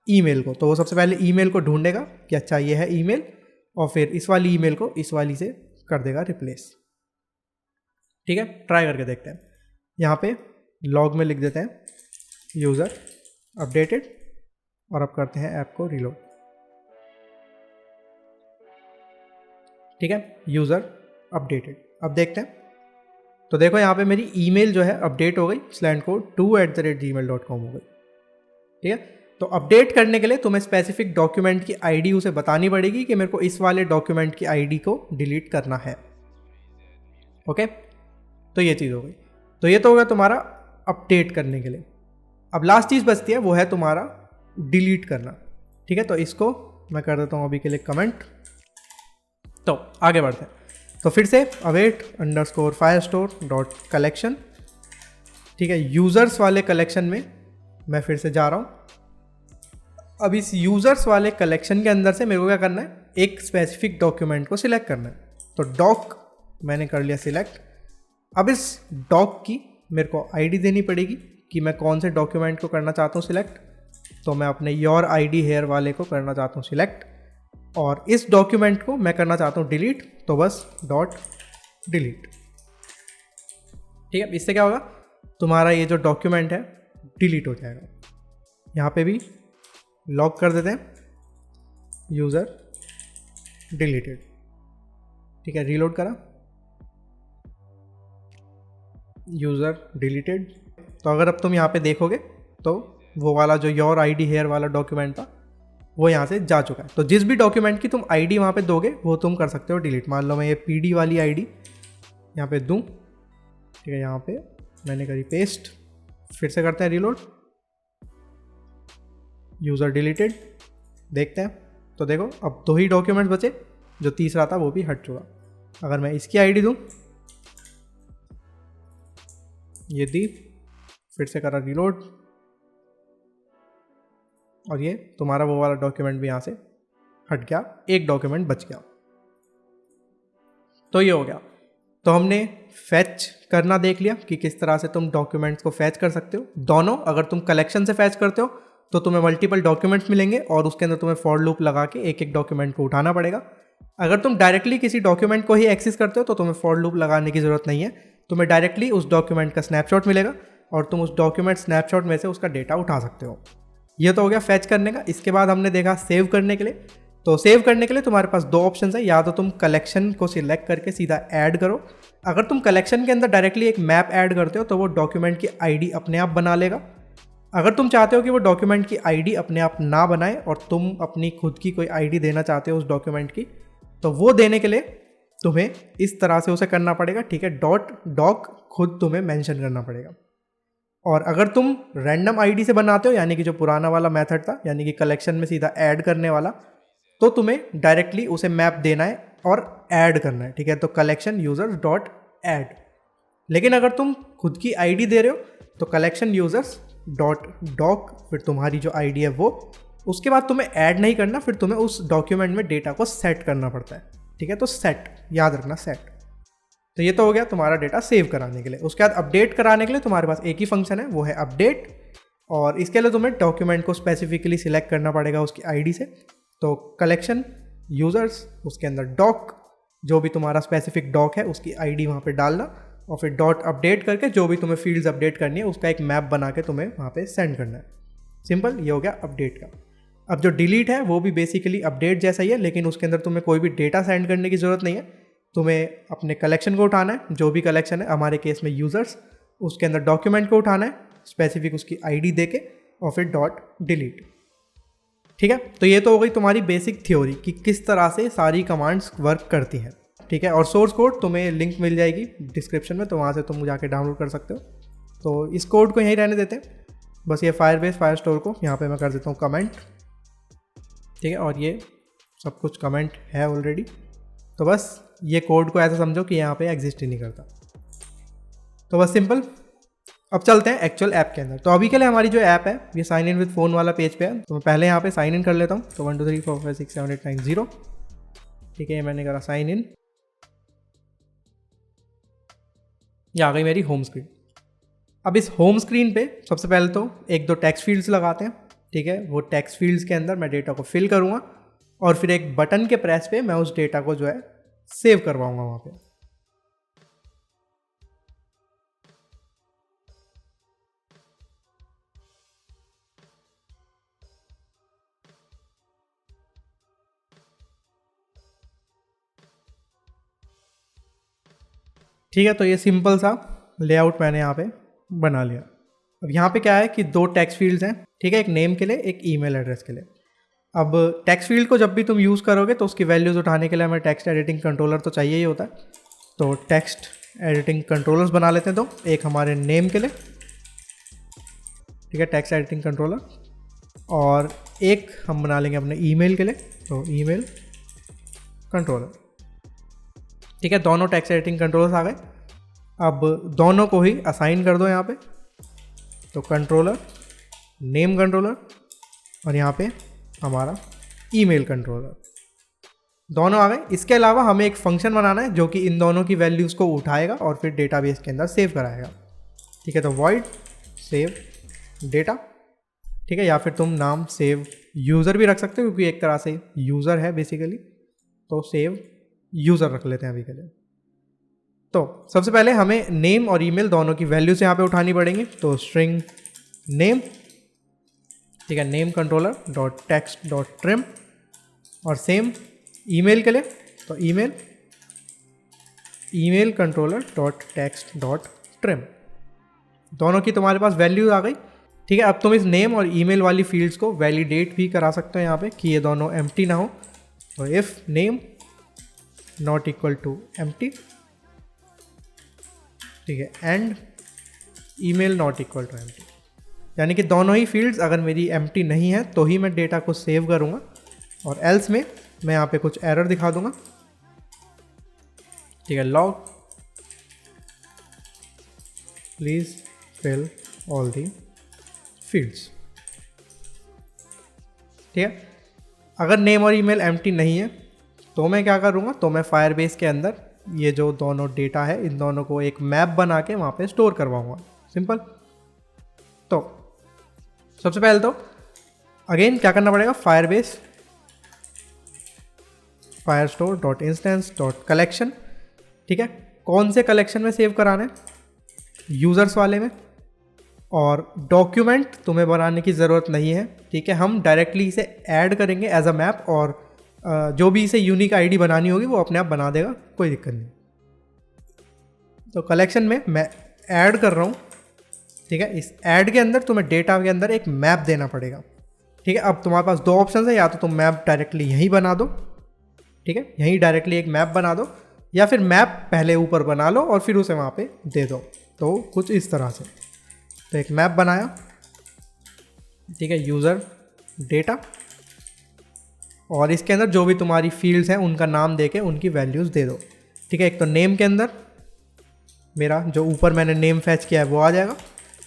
ईमेल को। तो वो सबसे पहले ईमेल को ढूंढेगा कि अच्छा ये है ईमेल, और फिर इस वाली ईमेल को इस वाली से कर देगा रिप्लेस। ठीक है, ट्राई करके देखते हैं। यहाँ पे लॉग में लिख देते हैं यूज़र अपडेटेड और अब करते हैं ऐप को रीलोड। ठीक है, यूज़र अपडेटेड। अब देखते हैं, तो देखो यहाँ पे मेरी ईमेल जो है अपडेट हो गई, slantcode2@gmail.com हो गई। ठीक है, तो अपडेट करने के लिए तुम्हें स्पेसिफिक डॉक्यूमेंट की आईडी उसे बतानी पड़ेगी कि मेरे को इस वाले डॉक्यूमेंट की आईडी को डिलीट करना है। ओके, तो ये चीज़ हो गई। तो ये तो होगा तुम्हारा अपडेट करने के लिए। अब लास्ट चीज़ बचती है, वो है तुम्हारा डिलीट करना। ठीक है, तो इसको मैं कर देता हूँ अभी के लिए कमेंट। तो आगे बढ़ते हैं। तो फिर से await_firestore.collection, ठीक है, यूज़र्स वाले कलेक्शन में मैं फिर से जा रहा हूँ। अब इस यूज़र्स वाले कलेक्शन के अंदर से मेरे को क्या करना है, एक स्पेसिफिक डॉक्यूमेंट को सिलेक्ट करना है। तो डॉक मैंने कर लिया सिलेक्ट। अब इस डॉक की मेरे को आईडी देनी पड़ेगी कि मैं कौन से डॉक्यूमेंट को करना चाहता हूँ सिलेक्ट। तो मैं अपने योर आईडी हेयर वाले को करना चाहता हूँ सिलेक्ट, और इस डॉक्यूमेंट को मैं करना चाहता हूँ डिलीट, तो बस डॉट डिलीट। ठीक है, इससे क्या होगा, तुम्हारा ये जो डॉक्यूमेंट है डिलीट हो जाएगा। यहाँ पे भी लॉक कर देते हैं यूज़र डिलीटेड। ठीक है, रीलोड करा, यूज़र डिलीटेड। तो अगर अब तुम यहाँ पे देखोगे तो वो वाला जो योर आईडी हेयर वाला डॉक्यूमेंट था वो यहाँ से जा चुका है। तो जिस भी डॉक्यूमेंट की तुम आईडी वहाँ पे दोगे वो तुम कर सकते हो डिलीट। मान लो मैं ये पीडी वाली आईडी यहाँ पे दूँ, ठीक है, यहाँ पे मैंने करी पेस्ट। फिर से करते हैं रीलोड, यूज़र डिलीटेड। देखते हैं, तो देखो अब 2 ही डॉक्यूमेंट्स बचे, जो तीसरा था वो भी हट चुका। अगर मैं इसकी आईडी दूँ, ये दी, फिर से करा रीलोड, और ये तुम्हारा वो वाला डॉक्यूमेंट भी यहाँ से हट गया, एक डॉक्यूमेंट बच गया। तो ये हो गया। तो हमने फैच करना देख लिया कि किस तरह से तुम डॉक्यूमेंट्स को फैच कर सकते हो। दोनों, अगर तुम कलेक्शन से फैच करते हो तो तुम्हें मल्टीपल डॉक्यूमेंट्स मिलेंगे और उसके अंदर तुम्हें फॉर लूप लगा के एक एक डॉक्यूमेंट को उठाना पड़ेगा। अगर तुम डायरेक्टली किसी डॉक्यूमेंट को ही एक्सेस करते हो तो तुम्हें फॉर लूप लगाने की ज़रूरत नहीं है, तुम्हें डायरेक्टली उस डॉक्यूमेंट का स्नैपशॉट मिलेगा और तुम उस डॉक्यूमेंट स्नैपशॉट में से उसका डेटा उठा सकते हो। ये तो हो गया फैच करने का। इसके बाद हमने देखा सेव करने के लिए। तो सेव करने के लिए तुम्हारे पास 2 ऑप्शन है, या तो तुम कलेक्शन को सिलेक्ट करके सीधा ऐड करो। अगर तुम कलेक्शन के अंदर डायरेक्टली एक मैप ऐड करते हो तो वो डॉक्यूमेंट की आईडी अपने आप बना लेगा। अगर तुम चाहते हो कि वो डॉक्यूमेंट की आईडी अपने आप ना बनाए और तुम अपनी खुद की कोई आईडी देना चाहते हो उस डॉक्यूमेंट की, तो वो देने के लिए तुम्हें इस तरह से उसे करना पड़ेगा। ठीक है, .doc खुद तुम्हें मेंशन करना पड़ेगा। और अगर तुम रैंडम आईडी से बनाते हो, यानी कि जो पुराना वाला मेथड था, यानी कि कलेक्शन में सीधा ऐड करने वाला, तो तुम्हें डायरेक्टली उसे मैप देना है और ऐड करना है। ठीक है, तो कलेक्शन यूजर्स डॉट ऐड। लेकिन अगर तुम खुद की आईडी दे रहे हो तो कलेक्शन यूजर्स डॉट डॉक, फिर तुम्हारी जो आईडी है वो, उसके बाद तुम्हें ऐड नहीं करना, फिर तुम्हें उस डॉक्यूमेंट में डेटा को सेट करना पड़ता है। ठीक है, तो सेट याद रखना, सेट। तो ये तो हो गया तुम्हारा डेटा सेव कराने के लिए। उसके बाद अपडेट कराने के लिए तुम्हारे पास एक ही फंक्शन है, वो है अपडेट। और इसके लिए तुम्हें डॉक्यूमेंट को स्पेसिफिकली सिलेक्ट करना पड़ेगा उसकी आईडी से। तो कलेक्शन यूजर्स, उसके अंदर डॉक, जो भी तुम्हारा स्पेसिफिक डॉक है उसकी आईडी वहाँ पे डालना, और फिर डॉट अपडेट करके जो भी तुम्हें फील्ड्स अपडेट करनी है उसका एक मैप बना के तुम्हें वहाँ पे सेंड करना है। सिंपल, ये हो गया अपडेट का। अब जो डिलीट है वो भी बेसिकली अपडेट जैसा ही है, लेकिन उसके अंदर तुम्हें कोई भी डेटा सेंड करने की ज़रूरत नहीं है। तुम्हें अपने कलेक्शन को उठाना है, जो भी कलेक्शन है, हमारे केस में यूज़र्स, उसके अंदर डॉक्यूमेंट को उठाना है स्पेसिफिक उसकी आईडी देके, और फिर डॉट डिलीट। ठीक है, तो ये तो हो गई तुम्हारी बेसिक थ्योरी कि किस तरह से सारी कमांड्स वर्क करती हैं। ठीक है, और सोर्स कोड तुम्हें लिंक मिल जाएगी डिस्क्रिप्शन में, तो वहाँ से तुम जाके डाउनलोड कर सकते हो। तो इस कोड को यहीं रहने देते हैं, बस ये फायरस्टोर को यहाँ पे मैं कर देता हूँ कमेंट। ठीक है, और ये सब कुछ कमेंट है ऑलरेडी, तो बस ये कोड को ऐसा समझो कि यहाँ पे एग्जिस्ट ही नहीं करता। तो बस सिंपल, अब चलते हैं एक्चुअल ऐप के अंदर। तो अभी के लिए हमारी जो ऐप है ये साइन इन विद फोन वाला पेज पे है, तो मैं पहले यहाँ पे साइन इन कर लेता हूँ। तो 1 2 3 4 5 6 7 8 9 0, ठीक है, ये मैंने करा साइन इन। ये आ गई मेरी होम स्क्रीन। अब इस होम स्क्रीन पे सबसे पहले तो एक दो टेक्स्ट फील्ड्स लगाते हैं, ठीक है। वो टेक्स्ट फील्ड्स के अंदर मैं डेटा को फिल करूँगा और फिर एक बटन के प्रेस पे मैं उस डेटा को जो है सेव करवाऊँगा वहाँ पे। ठीक है, तो ये सिंपल सा लेआउट मैंने यहाँ पे बना लिया। अब यहाँ पे क्या है कि दो टेक्स्ट फील्ड्स हैं, ठीक है, एक नेम के लिए एक ईमेल एड्रेस के लिए। अब टेक्स्ट फील्ड को जब भी तुम यूज़ करोगे तो उसकी वैल्यूज़ उठाने के लिए हमें टेक्स्ट एडिटिंग कंट्रोलर तो चाहिए ही होता है। तो टेक्स्ट एडिटिंग कंट्रोलर्स बना लेते हैं, तो एक हमारे नेम के लिए, ठीक है, टेक्स्ट एडिटिंग कंट्रोलर, और एक हम बना लेंगे अपने ईमेल के लिए, तो ईमेल कंट्रोलर, ठीक है। दोनों टेक्स्ट एडिटिंग कंट्रोलर्स आ गए। अब दोनों को ही असाइन कर दो यहाँ पे, तो कंट्रोलर नेम कंट्रोलर और यहाँ पे हमारा ईमेल कंट्रोलर, दोनों आ गए। इसके अलावा हमें एक फंक्शन बनाना है जो कि इन दोनों की वैल्यूज़ को उठाएगा और फिर डेटाबेस के अंदर सेव कराएगा, ठीक है। तो वॉइड सेव डेटा, ठीक है, या फिर तुम नाम सेव यूज़र भी रख सकते हो क्योंकि एक तरह से यूज़र है बेसिकली, तो सेव यूज़र रख लेते हैं अभी के लिए। तो सबसे पहले हमें नेम और ईमेल दोनों की वैल्यूज यहाँ पे उठानी पड़ेंगी, तो स्ट्रिंग नेम, ठीक है, name controller dot text dot trim, और सेम ईमेल के लिए, तो email controller dot text dot trim, दोनों की तुम्हारे पास वैल्यूज आ गई, ठीक है। अब तुम इस नेम और ईमेल वाली फील्ड्स को वैलिडेट भी करा सकते हो यहाँ पे कि ये दोनों एम्प्टी ना हो, तो if name not equal to empty, ठीक है, and email not equal to empty, यानी कि दोनों ही फील्ड्स अगर मेरी एम्प्टी नहीं है तो ही मैं डेटा को सेव करूँगा, और एल्स में मैं यहाँ पे कुछ एरर दिखा दूंगा, ठीक है, log please fill all the fields, ठीक है। अगर नेम और ईमेल एम्प्टी नहीं है तो मैं क्या करूँगा, तो मैं फायरबेस के अंदर ये जो दोनों डेटा है इन दोनों को एक मैप बना के वहाँ पे स्टोर करवाऊँगा, सिंपल। तो सबसे पहले तो अगेन क्या करना पड़ेगा, Firebase Firestore dot instance dot collection, ठीक है, कौन से कलेक्शन में सेव कराना है, यूज़र्स वाले में, और डॉक्यूमेंट तुम्हें बनाने की ज़रूरत नहीं है, ठीक है, हम डायरेक्टली इसे ऐड करेंगे एज अ मैप, और जो भी इसे यूनिक आईडी बनानी होगी वो अपने आप बना देगा, कोई दिक्कत नहीं। तो कलेक्शन में मैं ऐड कर रहा हूँ, ठीक है, इस ऐड के अंदर तुम्हें डेटा के अंदर एक मैप देना पड़ेगा, ठीक है। अब तुम्हारे पास दो ऑप्शन है, या तो तुम मैप डायरेक्टली यहीं बना दो, ठीक है, यहीं डायरेक्टली एक मैप बना दो, या फिर मैप पहले ऊपर बना लो और फिर उसे वहाँ पे दे दो, तो कुछ इस तरह से। तो एक मैप बनाया, ठीक है, यूज़र डेटा, और इसके अंदर जो भी तुम्हारी फील्ड्स हैं उनका नाम देके उनकी वैल्यूज़ दे दो, ठीक है। एक तो नेम के अंदर मेरा जो ऊपर मैंने नेम फैच किया है वो आ जाएगा,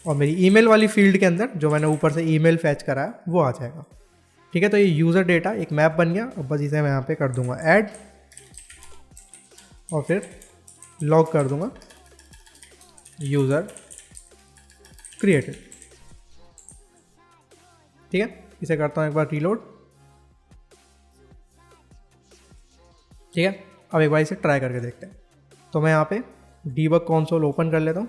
और मेरी ईमेल वाली फील्ड के अंदर जो मैंने ऊपर से ईमेल फैच करा है वो आ जाएगा, ठीक है। तो ये यूज़र डेटा एक मैप बन गया। अब बस इसे मैं यहाँ पे कर दूंगा ऐड, और फिर लॉग कर दूंगा यूज़र क्रिएटेड, ठीक है। इसे करता हूँ एक बार रीलोड, ठीक है। अब एक बार इसे ट्राई करके देखते हैं। तो मैं यहाँ पे डीबग कंसोल ओपन कर लेता हूँ,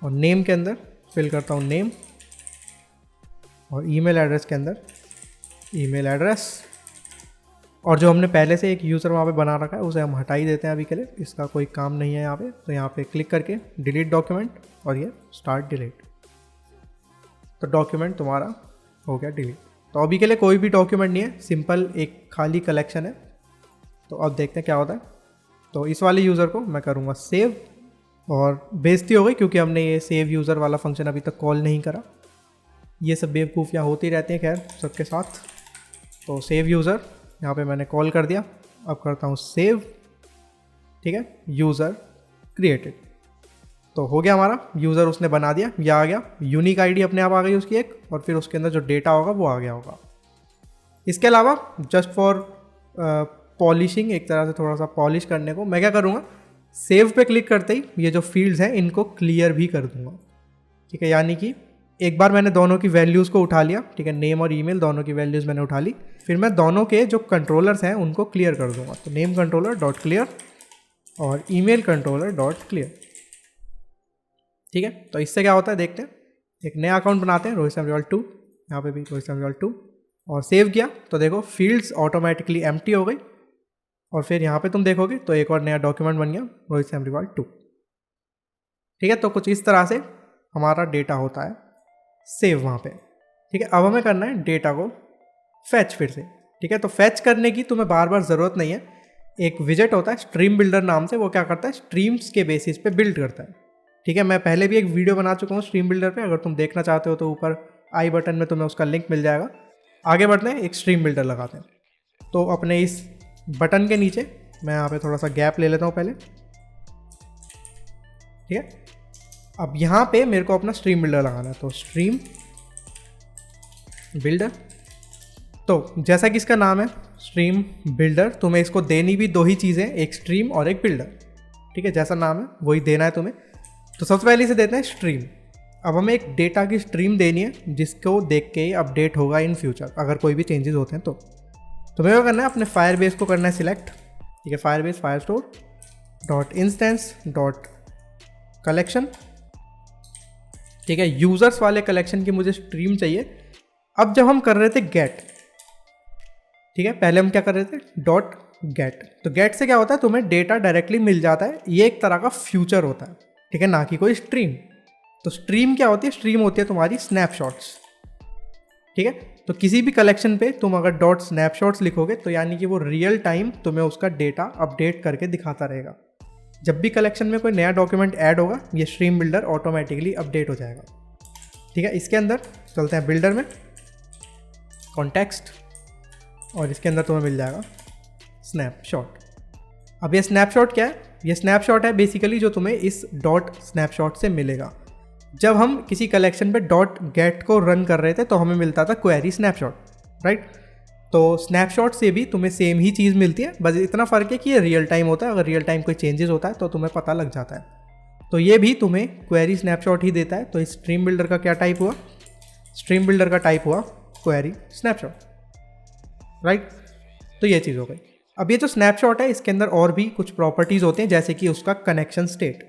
और नेम के अंदर फिल करता हूँ नेम, और ईमेल एड्रेस के अंदर ईमेल एड्रेस, और जो हमने पहले से एक यूज़र वहाँ पे बना रखा है उसे हम हटा ही देते हैं अभी के लिए, इसका कोई काम नहीं है यहाँ पे। तो यहाँ पे क्लिक करके डिलीट डॉक्यूमेंट, और ये स्टार्ट डिलीट, तो डॉक्यूमेंट तुम्हारा हो गया डिलीट। तो अभी के लिए कोई भी डॉक्यूमेंट नहीं है, सिंपल एक खाली कलेक्शन है। तो अब देखते हैं क्या होता है। तो इस वाले यूज़र को मैं करूँगा सेव, और बेइज्जती हो गई क्योंकि हमने ये सेव यूज़र वाला फंक्शन अभी तक कॉल नहीं करा। ये सब बेवकूफ़ियाँ होती रहती हैं खैर सबके साथ। तो सेव यूज़र यहाँ पे मैंने कॉल कर दिया, अब करता हूँ सेव, ठीक है, यूज़र क्रिएटेड। तो हो गया हमारा, यूज़र उसने बना दिया, ये आ गया, यूनिक आईडी अपने आप आ गई उसकी एक, और फिर उसके अंदर जो डेटा होगा वो आ गया होगा। इसके अलावा जस्ट फॉर पॉलिशिंग, एक तरह से थोड़ा सा पॉलिश करने को, मैं क्या करूँगा, सेव पे क्लिक करते ही ये जो फील्ड्स हैं इनको क्लियर भी कर दूंगा। ठीक है, यानी कि एक बार मैंने दोनों की वैल्यूज़ को उठा लिया, ठीक है, नेम और ईमेल दोनों की वैल्यूज़ मैंने उठा ली, फिर मैं दोनों के जो कंट्रोलर्स हैं उनको क्लियर कर दूंगा। तो नेम कंट्रोलर डॉट क्लियर और ईमेल कंट्रोलर डॉट क्लियर। ठीक है, तो इससे क्या होता है देखते हैं। एक नया अकाउंट बनाते हैं, रोहित सेमरीवाल 2, यहाँ पे भी रोहित सेमरीवाल 2, और सेव किया तो देखो फील्ड्स ऑटोमेटिकली एम्प्टी हो गई, और फिर यहाँ पे तुम देखोगे तो एक और नया डॉक्यूमेंट बन गया, रोहित सेमरीवाल 2। ठीक है, तो कुछ इस तरह से हमारा डेटा होता है सेव वहाँ पे। ठीक है, अब हमें करना है डेटा को फैच फिर से। ठीक है, तो फैच करने की तुम्हें बार बार ज़रूरत नहीं है। एक विजेट होता है स्ट्रीम बिल्डर नाम से, वो क्या करता है, स्ट्रीम्स के बेसिस पे बिल्ड करता है। ठीक है, मैं पहले भी एक वीडियो बना चुका हूँ स्ट्रीम बिल्डर पे, अगर तुम देखना चाहते हो तो ऊपर आई बटन में तुम्हें उसका लिंक मिल जाएगा। आगे बढ़ते हैं, एक स्ट्रीम बिल्डर लगाते हैं। तो अपने इस बटन के नीचे मैं यहाँ पे थोड़ा सा गैप ले लेता हूँ पहले। ठीक है, अब यहाँ पे मेरे को अपना स्ट्रीम बिल्डर लगाना है, तो स्ट्रीम बिल्डर। तो जैसा कि इसका नाम है स्ट्रीम बिल्डर, तुम्हें इसको देनी भी दो ही चीज़ें, एक स्ट्रीम और एक बिल्डर। ठीक है, जैसा नाम है वही देना है तुम्हें। तो सबसे पहले इसे देते हैं स्ट्रीम। अब हमें एक डेटा की स्ट्रीम देनी है जिसको देख के अपडेट होगा इन फ्यूचर, अगर कोई भी चेंजेस होते हैं तो। तुम्हें क्या करना है, अपने फायरबेस को करना है सिलेक्ट। ठीक है, Firebase Firestore dot instance dot collection. ठीक है, यूजर्स वाले कलेक्शन की मुझे स्ट्रीम चाहिए। अब जब हम कर रहे थे गेट, ठीक है, पहले हम क्या कर रहे थे, डॉट गेट। तो गेट से क्या होता है, तुम्हें डेटा डायरेक्टली मिल जाता है, ये एक तरह का फ्यूचर होता है। ठीक है, ना कि कोई स्ट्रीम। तो स्ट्रीम क्या होती है, स्ट्रीम होती है तुम्हारी स्नैपशॉट्स। ठीक है, तो किसी भी कलेक्शन पे तुम अगर डॉट स्नैपशॉट्स लिखोगे तो यानी कि वो रियल टाइम तुम्हें उसका डेटा अपडेट करके दिखाता रहेगा। जब भी कलेक्शन में कोई नया डॉक्यूमेंट ऐड होगा, ये स्ट्रीम बिल्डर ऑटोमेटिकली अपडेट हो जाएगा। ठीक है, इसके अंदर चलते हैं बिल्डर में, कॉन्टेक्स्ट, और इसके अंदर तुम्हें मिल जाएगा स्नैपशॉट। अब ये स्नैपशॉट क्या है, ये स्नैपशॉट है बेसिकली जो तुम्हें इस डॉट स्नैपशॉट से मिलेगा। जब हम किसी कलेक्शन पे डॉट गेट को रन कर रहे थे तो हमें मिलता था क्वेरी स्नैपशॉट, राइट। तो स्नैपशॉट से भी तुम्हें सेम ही चीज़ मिलती है, बस इतना फ़र्क है कि ये रियल टाइम होता है। अगर रियल टाइम कोई चेंजेस होता है तो तुम्हें पता लग जाता है। तो ये भी तुम्हें क्वेरी स्नैपशॉट ही देता है। तो इस स्ट्रीम बिल्डर का क्या टाइप हुआ, स्ट्रीम बिल्डर का टाइप हुआ क्वेरी स्नैपशॉट, राइट। तो ये चीज़ हो गई। अब ये जो स्नैपशॉट है इसके अंदर और भी कुछ प्रॉपर्टीज़ होते हैं, जैसे कि उसका कनेक्शन स्टेट।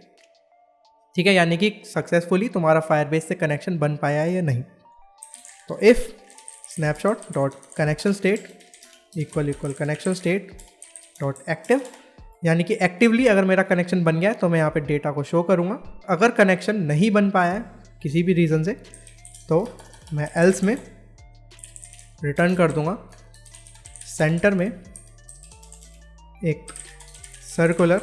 ठीक है, यानी कि सक्सेसफुली तुम्हारा फायरबेस से कनेक्शन बन पाया है या नहीं। तो if snapshot dot connection state equal connection state dot active, यानी कि एक्टिवली अगर मेरा कनेक्शन बन गया है तो मैं यहाँ पे डेटा को शो करूँगा। अगर कनेक्शन नहीं बन पाया है किसी भी रीज़न से तो मैं एल्स में रिटर्न कर दूँगा सेंटर में एक सर्कुलर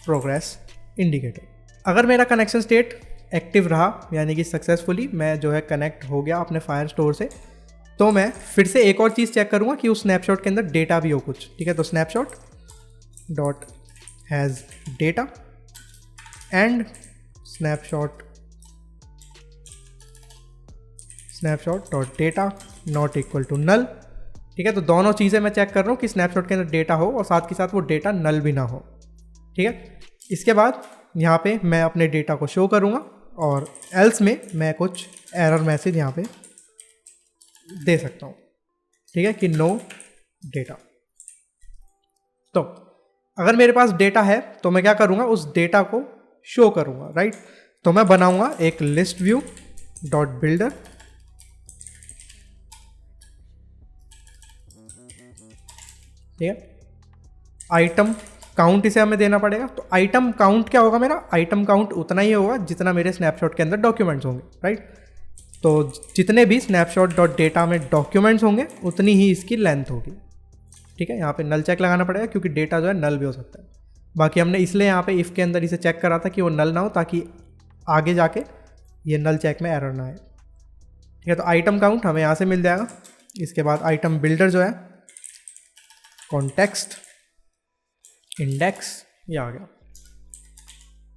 प्रोग्रेस इंडिकेटर। अगर मेरा कनेक्शन स्टेट एक्टिव रहा, यानी कि सक्सेसफुली मैं जो है कनेक्ट हो गया अपने फायर स्टोर से, तो मैं फिर से एक और चीज़ चेक करूँगा कि उस स्नैपशॉट के अंदर डेटा भी हो कुछ। ठीक है, तो snapshot dot has data and snapshot dot data not equal to null. ठीक है, तो दोनों चीज़ें मैं चेक कर रहा हूँ कि स्नैपशॉट के अंदर डेटा हो और साथ के साथ वो डेटा नल भी ना हो। ठीक है, इसके बाद यहाँ पे मैं अपने डेटा को शो करूँगा और एल्स में मैं कुछ एरर मैसेज यहाँ पे दे सकता हूँ। ठीक है, कि नो डेटा। तो अगर मेरे पास डेटा है तो मैं क्या करूँगा, उस डेटा को शो करूँगा, राइट। तो मैं बनाऊँगा एक लिस्ट व्यू डॉट बिल्डर। ठीक है, आइटम काउंट इसे हमें देना पड़ेगा। तो आइटम काउंट क्या होगा, मेरा आइटम काउंट उतना ही होगा जितना मेरे स्नैपशॉट के अंदर डॉक्यूमेंट्स होंगे, राइट। तो जितने भी स्नैपशॉट डॉट डेटा में डॉक्यूमेंट्स होंगे उतनी ही इसकी लेंथ होगी। ठीक है, यहाँ पे नल चेक लगाना पड़ेगा क्योंकि डेटा जो है नल भी हो सकता है। बाकी हमने इसलिए यहाँ पे इफ़ के अंदर इसे चेक करा था कि वो नल ना हो, ताकि आगे जाके ये नल चेक में एरर ना आए। ठीक है, तो आइटम काउंट हमें यहाँ से मिल जाएगा। इसके बाद आइटम बिल्डर जो है कॉन्टेक्स्ट इंडेक्स, ये आ गया।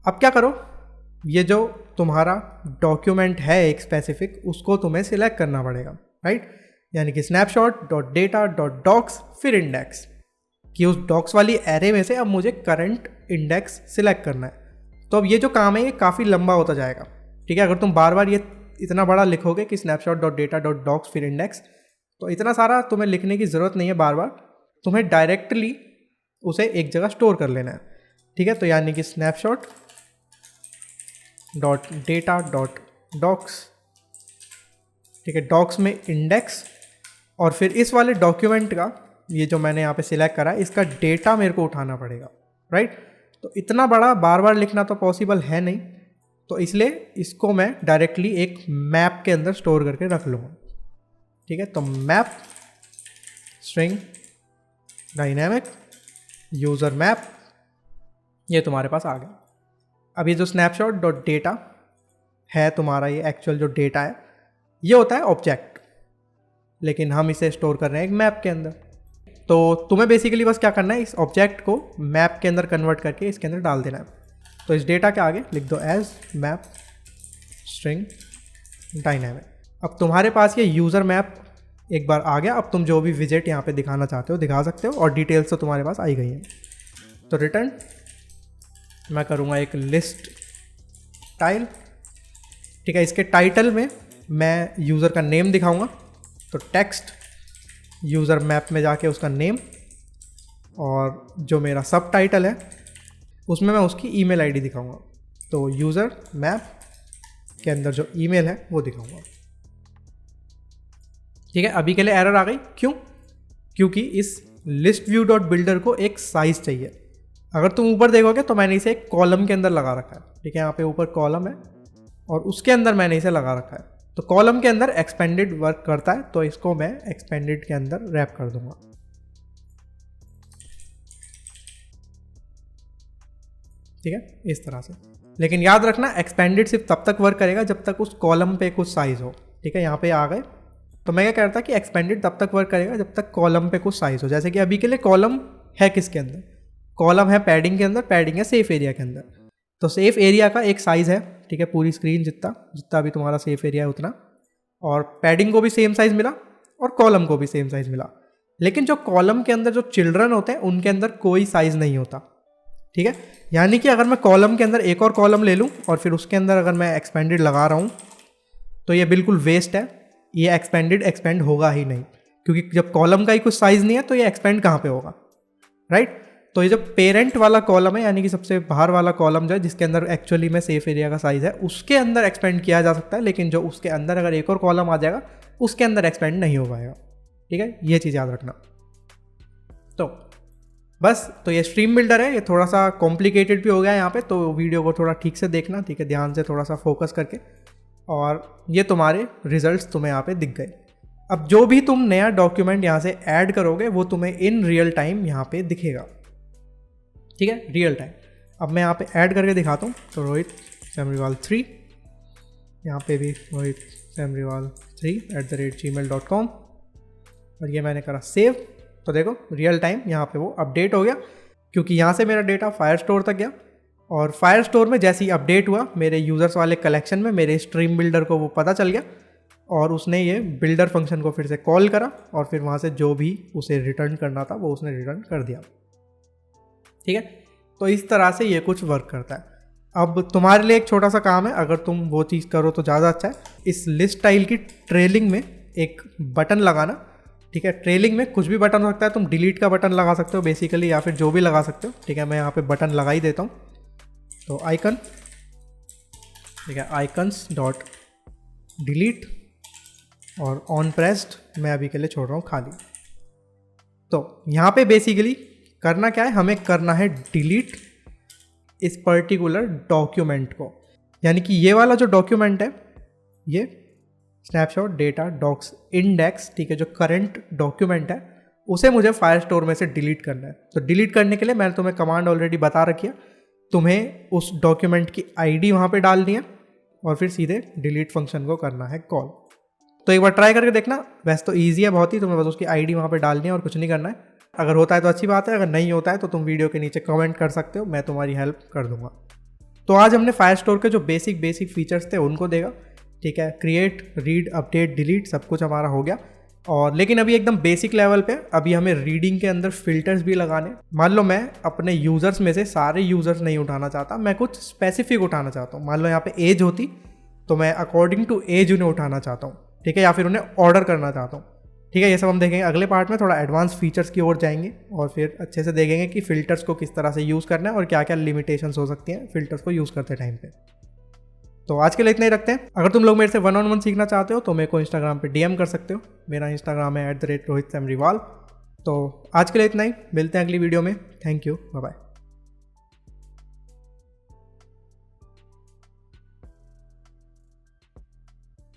अब क्या करो, ये जो तुम्हारा डॉक्यूमेंट है एक स्पेसिफिक, उसको तुम्हें सिलेक्ट करना पड़ेगा, राइट। यानी कि snapshot.data.docs फिर इंडेक्स, कि उस डॉक्स वाली एरे में से अब मुझे करंट इंडेक्स सिलेक्ट करना है। तो अब ये जो काम है ये काफ़ी लंबा होता जाएगा, ठीक है। अगर तुम बार बार ये इतना बड़ा लिखोगे कि snapshot.data.docs फिर इंडेक्स, तो इतना सारा तुम्हें लिखने की ज़रूरत नहीं है बार बार, तुम्हें डायरेक्टली उसे एक जगह स्टोर कर लेना है, ठीक है। तो यानी कि snapshot.data.docs, ठीक है, डॉक्स में इंडेक्स, और फिर इस वाले डॉक्यूमेंट का ये जो मैंने यहाँ पे सिलेक्ट करा है इसका डेटा मेरे को उठाना पड़ेगा, राइट। तो इतना बड़ा बार बार लिखना तो पॉसिबल है नहीं, तो इसलिए इसको मैं डायरेक्टली एक मैप के अंदर स्टोर करके रख लूँगा, ठीक है। तो map string dynamic user map, ये तुम्हारे पास आ गया। अब ये जो snapshot.data है तुम्हारा, ये एक्चुअल जो डेटा है ये होता है ऑब्जेक्ट, लेकिन हम इसे स्टोर कर रहे हैं एक मैप के अंदर। तो तुम्हें बेसिकली बस क्या करना है, इस ऑब्जेक्ट को मैप के अंदर कन्वर्ट करके इसके अंदर डाल देना है। तो इस डेटा के आगे लिख दो एज मैप स्ट्रिंग डायनेमिक। अब तुम्हारे पास ये यूज़र मैप एक बार आ गया। अब तुम जो भी विजेट यहाँ पे दिखाना चाहते हो दिखा सकते हो, और डिटेल्स तो तुम्हारे पास आई गई हैं। तो रिटर्न मैं करूँगा एक लिस्ट टाइल, ठीक है। इसके टाइटल में मैं यूज़र का नेम दिखाऊंगा, तो टेक्स्ट यूज़र मैप में जाके उसका नेम, और जो मेरा सब टाइटल है उसमें मैं उसकी ईमेल आईडी दिखाऊंगा। तो यूज़र मैप के अंदर जो ईमेल है वो दिखाऊंगा, ठीक है। अभी के लिए एरर आ गई, क्यों? क्योंकि इस लिस्ट व्यू डॉट बिल्डर को एक साइज़ चाहिए। अगर तुम ऊपर देखोगे तो मैंने इसे एक कॉलम के अंदर लगा रखा है, ठीक है। यहाँ पे ऊपर कॉलम है और उसके अंदर मैंने इसे लगा रखा है। तो कॉलम के अंदर एक्सपेंडेड वर्क करता है, तो इसको मैं एक्सपेंडेड के अंदर रैप कर दूंगा, ठीक है, इस तरह से। लेकिन याद रखना एक्सपेंडेड सिर्फ तब तक वर्क करेगा जब तक उस कॉलम पे कुछ साइज हो, ठीक है। यहाँ पे आ गए तो मैं क्या कह रहा था कि एक्सपेंडेड तब तक वर्क करेगा जब तक कॉलम पे कुछ साइज हो। जैसे कि अभी के लिए कॉलम है किसके अंदर, कॉलम है पैडिंग के अंदर, पैडिंग है सेफ एरिया के अंदर। तो सेफ एरिया का एक साइज़ है, ठीक है, पूरी स्क्रीन जितना भी तुम्हारा सेफ एरिया है उतना, और पैडिंग को भी सेम साइज़ मिला और कॉलम को भी सेम साइज़ मिला। लेकिन जो कॉलम के अंदर जो चिल्ड्रन होते हैं उनके अंदर कोई साइज़ नहीं होता, ठीक है। यानी कि अगर मैं कॉलम के अंदर एक और कॉलम ले लूँ और फिर उसके अंदर अगर मैं एक्सपेंडेड लगा रहा हूँ तो ये बिल्कुल वेस्ट है, ये एक्सपेंड होगा ही नहीं, क्योंकि जब कॉलम का ही कुछ साइज़ नहीं है तो ये एक्सपेंड कहाँ पे होगा, राइट। तो ये जो पेरेंट वाला कॉलम है, यानी कि सबसे बाहर वाला कॉलम जो है जिसके अंदर एक्चुअली में सेफ एरिया का साइज़ है, उसके अंदर एक्सपेंड किया जा सकता है। लेकिन जो उसके अंदर अगर एक और कॉलम आ जाएगा उसके अंदर एक्सपेंड नहीं हो पाएगा, ठीक है। ये चीज़ याद रखना। तो बस, तो ये स्ट्रीम बिल्डर है, ये थोड़ा सा कॉम्प्लिकेटेड भी हो गया है यहाँ पे, तो वीडियो को थोड़ा ठीक से देखना, ठीक है, ध्यान से थोड़ा सा फोकस करके। और ये तुम्हारे रिजल्ट्स तुम्हें यहाँ पे दिख गए। अब जो भी तुम नया डॉक्यूमेंट यहाँ से ऐड करोगे वो तुम्हें इन रियल टाइम यहाँ पे दिखेगा, ठीक है, रियल टाइम। अब मैं यहाँ पे ऐड करके दिखाता हूँ। तो रोहित सेमरीवाल 3, यहाँ पे भी रोहित सेमरीवाल 3@gmail.com, और ये मैंने करा सेव। तो देखो रियल टाइम यहाँ पे वो अपडेट हो गया, क्योंकि यहाँ से मेरा डेटा फायर स्टोर तक गया, और फायर स्टोर में जैसे ही अपडेट हुआ मेरे यूज़र्स वाले कलेक्शन में मेरे स्ट्रीम बिल्डर को वो पता चल गया, और उसने ये बिल्डर फंक्शन को फिर से कॉल करा, और फिर वहाँ से जो भी उसे रिटर्न करना था वो उसने रिटर्न कर दिया, ठीक है। तो इस तरह से ये कुछ वर्क करता है। अब तुम्हारे लिए एक छोटा सा काम है, अगर तुम वो चीज़ करो तो ज़्यादा अच्छा है। इस लिस्ट टाइल की ट्रेलिंग में एक बटन लगाना, ठीक है। ट्रेलिंग में कुछ भी बटन हो सकता है, तुम डिलीट का बटन लगा सकते हो बेसिकली, या फिर जो भी लगा सकते हो, ठीक है। मैं यहाँ पे बटन लगा ही देता हूँ। तो आइकन, ठीक है, आइकन्स डॉट डिलीट, और ऑन प्रेस्ड मैं अभी के लिए छोड़ रहा हूँ खाली। तो यहाँ पे बेसिकली करना क्या है, हमें करना है डिलीट इस पर्टिकुलर डॉक्यूमेंट को। यानी कि ये वाला जो डॉक्यूमेंट है, ये snapshot.data.docs इंडेक्स, ठीक है, जो करंट डॉक्यूमेंट है उसे मुझे फायर स्टोर में से डिलीट करना है। तो डिलीट करने के लिए मैंने तुम्हें कमांड ऑलरेडी बता रखी है, तुम्हें उस डॉक्यूमेंट की आईडी वहाँ पे डालनी है और फिर सीधे डिलीट फंक्शन को करना है कॉल। तो एक बार ट्राई करके देखना, वैसे तो ईजी है बहुत ही, तुम्हें बस उसकी आईडी वहाँ पे डालनी है और कुछ नहीं करना है। अगर होता है तो अच्छी बात है, अगर नहीं होता है तो तुम वीडियो के नीचे कमेंट कर सकते हो, मैं तुम्हारी हेल्प कर दूंगा, तो आज हमने फायरस्टोर के जो बेसिक फीचर्स थे उनको देखा, ठीक है। क्रिएट, रीड, अपडेट, डिलीट सब कुछ हमारा हो गया। और लेकिन अभी एकदम बेसिक लेवल पे अभी हमें रीडिंग के अंदर फिल्टर्स भी लगाने। मान लो मैं अपने यूज़र्स में से सारे यूज़र्स नहीं उठाना चाहता, मैं कुछ स्पेसिफिक उठाना चाहता हूँ। मान लो यहाँ पे एज होती तो मैं अकॉर्डिंग टू एज उन्हें उठाना चाहता हूँ, ठीक है, या फिर उन्हें ऑर्डर करना चाहता हूँ, ठीक है। ये सब हम देखेंगे अगले पार्ट में, थोड़ा एडवांस फीचर्स की ओर जाएंगे और फिर अच्छे से देखेंगे कि फ़िल्टर्स को किस तरह से यूज़ करना है और क्या क्या लिमिटेशंस हो सकती हैं फ़िल्टर्स को यूज़ करते टाइम पे। तो आज के लिए इतना ही रखते हैं। अगर तुम लोग मेरे से 1-on-1 सीखना चाहते हो तो मेरे को इंस्टाग्राम पे DM कर सकते हो। मेरा इंस्टाग्राम है @rohit samriwal। तो आज के लिए इतना ही, मिलते हैं अगली वीडियो में। Thank you, bye bye.